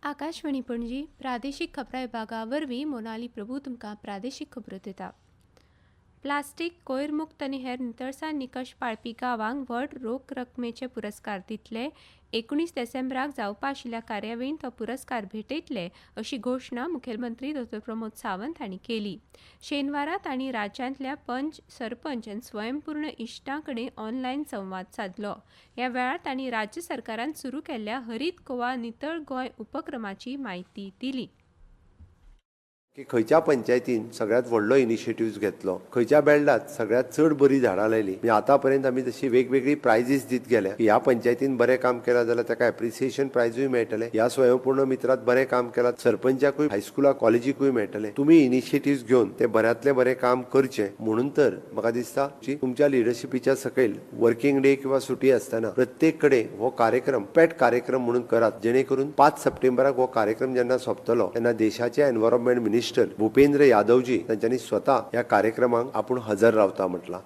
आकाशवाणी पणजी प्रादेशीक खबरां विभागावरवीं मोनाली प्रभू तुमकां प्रादेशीक खबरो दिता. प्लास्टीक, कोयर मुक्त आनी हेर नितळसाण निकश पाळपी गांवांक व्हड रोख रकमेचे पुरस्कार दितले. 19 डिसेंबराक जावपा आशिल्ल्या कार्यावळींत हो पुरस्कार भेटयतले अशी घोशणा मुखेलमंत्री डॉ. प्रमोद सावंत हांणी केली. शेनवारा तांणी राज्यांतल्या पंच, सरपंच आनी स्वयंपूर्ण इश्टां कडेन ऑनलायन संवाद साधलो. ह्या वेळार तांणी राज्य सरकारान सुरू केल्ल्या हरीत गोवा नितळ गोंय उपक्रमाची म्हायती दिली. की खंयच्या पंचायतीन सगळ्यात व्हडलो इनिशिएटिव्ह घेतलो, खंयच्या बेल्डात सगळ्यात चड बरी झाडां लायली. म्हणजे आतां पर्यंत आमी तशी वेगवेगळी प्रायजीस दीत गेले. ह्या पंचायतीन बरें काम केलां जाल्यार ताका एप्रिसिएशन प्रायजूय मेळटले. ह्या स्वयंपूर्ण मित्रात बरें काम केलां सरपंचाकूय, हायस्कुलाक, कॉलेजीकूय मेळटले. तुमी इनिशिएटिव्ह घेवन ते बऱ्यांतले बरें काम करचें म्हणून तर म्हाका दिसता की तुमच्या लिडरशिपीच्या सकयल वर्किंग डे किंवा सुटी आसतना प्रत्येक कडेन हो कार्यक्रम पेट कार्यक्रम म्हणून करात, जेणे करून 5 सप्टेंबराक हो कार्यक्रम जेन्ना सोंपतलो तेन्ना देशाचे एनवायरमेंट मिनिस्टर भूपेंद्र यादवजी तांच्यांनी स्वता ह्या कार्यक्रमाक आपूण हजर रावता म्हटला.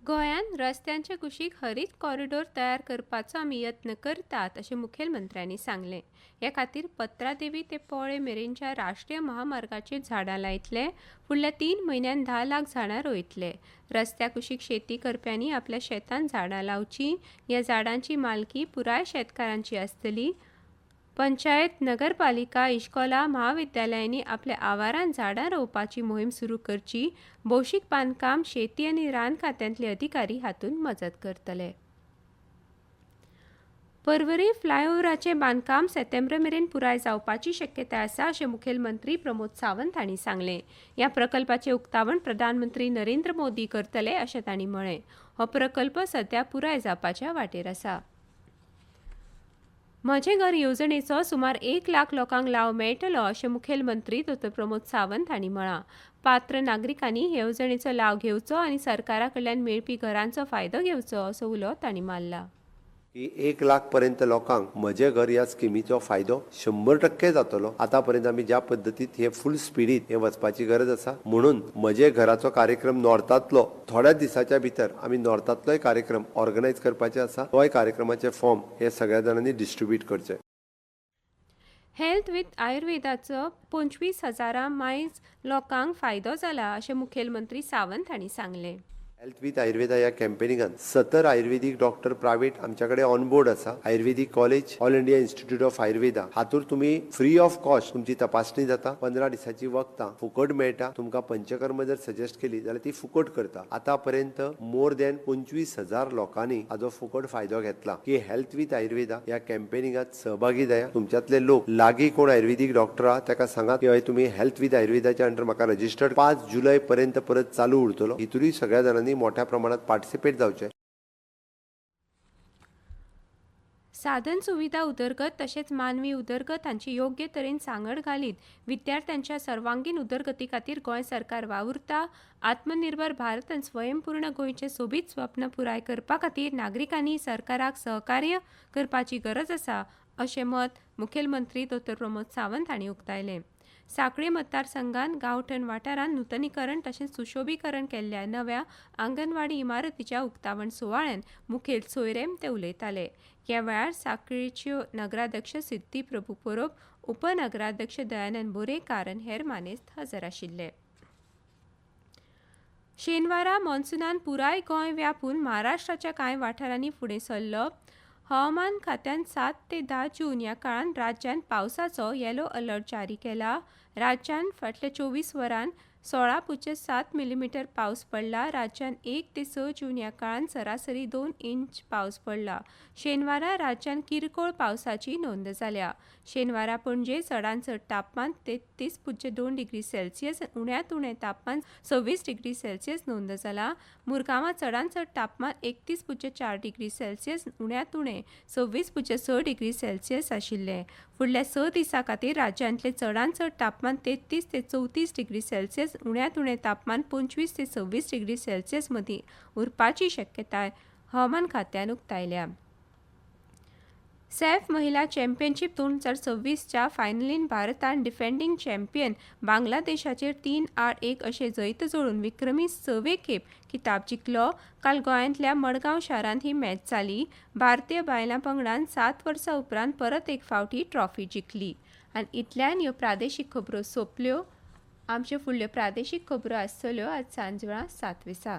गोंयान रस्त्यांचे कुशीक हरीत कॉरिडॉर तयार करपाचो आमी यत्न करतात अशें मुखेलमंत्र्यांनी सांगलें. ह्या खातीर पत्रादेवी ते पोळे मेरेनच्या राष्ट्रीय महामार्गाचेर झाडां लायतले. फुडल्या 3 म्हयन्यांत 10 लाख झाडां रोयतले. रस्त्या कुशीक शेती करप्यांनी आपल्या शेतांत झाडां लावची. ह्या झाडांची मालकी पुराय शेतकारांची आसतली. पंचायत, नगरपालिका, इश्कोला, महाविद्यालयांनी आपल्या आवारांत झाडां रोवपाची मोहीम सुरू करची. भौशीक बांदकाम, शेती आनी रान खात्यांतले अधिकारी हातूंत मजत करतले. पर्वरी फ्लायओव्हराचें बांदकाम सप्टेंबर मेरेन पुराय जावपाची शक्यताय आसा अशें मुखेलमंत्री प्रमोद सावंत हांणी सांगलें. ह्या प्रकल्पाचें उक्तावण प्रधानमंत्री नरेंद्र मोदी करतले अशें तांणी म्हळें. हो प्रकल्प सध्या पुराय जावपाच्या वाटेर आसा. म्हजें घर येवजणेचो सुमार 1 लाख लोकांक लाव मेळटलो अशें मुखेलमंत्री डॉ. प्रमोद सावंत हांणी म्हळां. पात्र नागरिकांनी हे येवजणेचो लाव घेवचो आनी सरकारा कडल्यान मेळपी घरांचो फायदो घेवचो असो उलो तांणी मारला. की 1 लाख पर्यंत लोकांक म्हजे घर ह्या स्किमीचो फायदो 100% जातलो. आतां पर्यंत आमी ज्या पद्दतीत हे फुल स्पिडीत हे वचपाची गरज आसा म्हणून म्हजे घराचो कार्यक्रम नॉर्थांतलो थोड्या दिसाच्या भितर आमी नॉर्थांतलोय कार्यक्रम ऑर्गनायज करपाचे आसा. तोय कार्यक्रमाचे फॉर्म हे सगळ्या जाणांनी डिस्ट्रीब्यूट करचे. हेल्थ विथ आयुर्वेदाचो 25,000 मायज लोकांक फायदो जाला अशें मुखेलमंत्री सावंत हांणी सांगलें. हेल्थ विथ आयुर्वेदा ह्या कॅम्पेनिंगान 70 आयुर्वेदीक डॉक्टर प्रायव्हेट आमच्याकडे ऑन बोर्ड आसा. आयुर्वेदीक college, All India Institute of Ayurveda हातूर तुम्ही फ्री ऑफ कॉस्ट तुमची तपासणी जाता. 15 दिसाची वखदां फुकट मेळटा. तुमकां पंचकर्म जर सजेस्ट केली जाल्यार ती फुकट करता. आतां पर्यंत मोर दॅन 25,000 लोकांनी हाजो फुकट फायदो घेतला. की हेल्थ विथ आयुर्वेदा ह्या कॅम्पेनिंगात सहभागी जाया. तुमच्यातले लोक लागीं कोण आयुर्वेदीक डॉक्टर आहा ताका सांगात की तुम्ही हेल्थ विथ आयुर्वेदाच्या अंडर म्हाका रजिस्टर्ड 5 जुलै पर्यंत परत चालू उरतलो. हितूरय सगळ्या जाणांनी मोठ्या प्रमाणात पार्टिसिपेट जावचे. साधन सुविधा उदरगत तशेंच मानवी उदरगत हांची योग्य तरेन सांगड घालीत विद्यार्थ्यांच्या सर्वांगीण उदरगती खातीर गोंय सरकार वावुरता. आत्मनिर्भर भारत आनी स्वयंपूर्ण गोंयचें सोबीत स्वप्न पुराय करपा खातीर नागरिकांनी सरकाराक सहकार्य करपाची गरज आसा अशें मत मुखेलमंत्री डॉ. प्रमोद सावंत हांणी उक्तायलें. सांखळी मतदारसंघात गांवठण वाठारांत नूतनीकरण तशेंच सुशोभीकरण केल्ल्या नव्या आंगणवाडी इमारतीच्या उक्तावण सुवाळ्यान मुखेल सोयरेम ते उलयताले. ह्या वेळार सांखळीच्यो नगराध्यक्ष सिद्धी प्रभू परब, उपनगराध्यक्ष दयानंद बोरेकार आनी हेर मानेस्त हजर आशिल्ले. शेनवारा मॉन्सुनान पुराय गोंय व्यापून महाराष्ट्राच्या कांय वाठारांनी फुडें सरलो. हवामान खात्यान 7 ते 10 जून ह्या काळान राज्यात पावसाचो येलो अलर्ट जारी केला. राज्यात फाटल्या 24 वरांत 16.7 मिलीमीटर पावस पडला. राज्यात 1 ते 6 जून ह्या काळान सरासरी 2 इंच पावस पडला. शेनवारा राज्यात किरकोळ पावसाची नोंद जाल्या. शेनवारा पणजे चडांत चड तापमान 33.2 डिग्री सेल्सियस, उण्यांत उणें तापमान 26 डिग्री सेल्सियस नोंद जाला. मुरगांवां चडांत चड तापमान 31.4 डिग्री सेल्सियस, उण्यांत उणें 26.6 डिग्री सेल्सियस आशिल्लें. फुडल्या 6 दिसां खातीर राज्यांतले चडांत चड तापमान 33 ते 34 डिग्री सेल्सियस, उण्यांत उणें तापमान 25 ते 26 डिग्री सेल्सियस मदीं उरपाची शक्यताय हवामान खात्यान उक्तायल्या. सॅफ महिला चॅम्पियनशीप 2026च्या फायनलीन भारतान डिफेंडिंग चॅम्पियन बांगलादेशाचेर 3-1 अशें जैत जोडून विक्रमी 6वे खेप किताब जिखलो. काल गोंयांतल्या मडगांव शारांत ही मॅच जाली. भारतीय बायलां पंगडान 7 वर्सां उपरांत परत एक फावटी ट्रॉफी जिखली. आनी इतल्यान ह्यो प्रादेशीक खबरो सोंपल्यो. आमच्यो फुडल्यो प्रादेशीक खबरो आसतल्यो आज सांजवेळा 7 दिसा.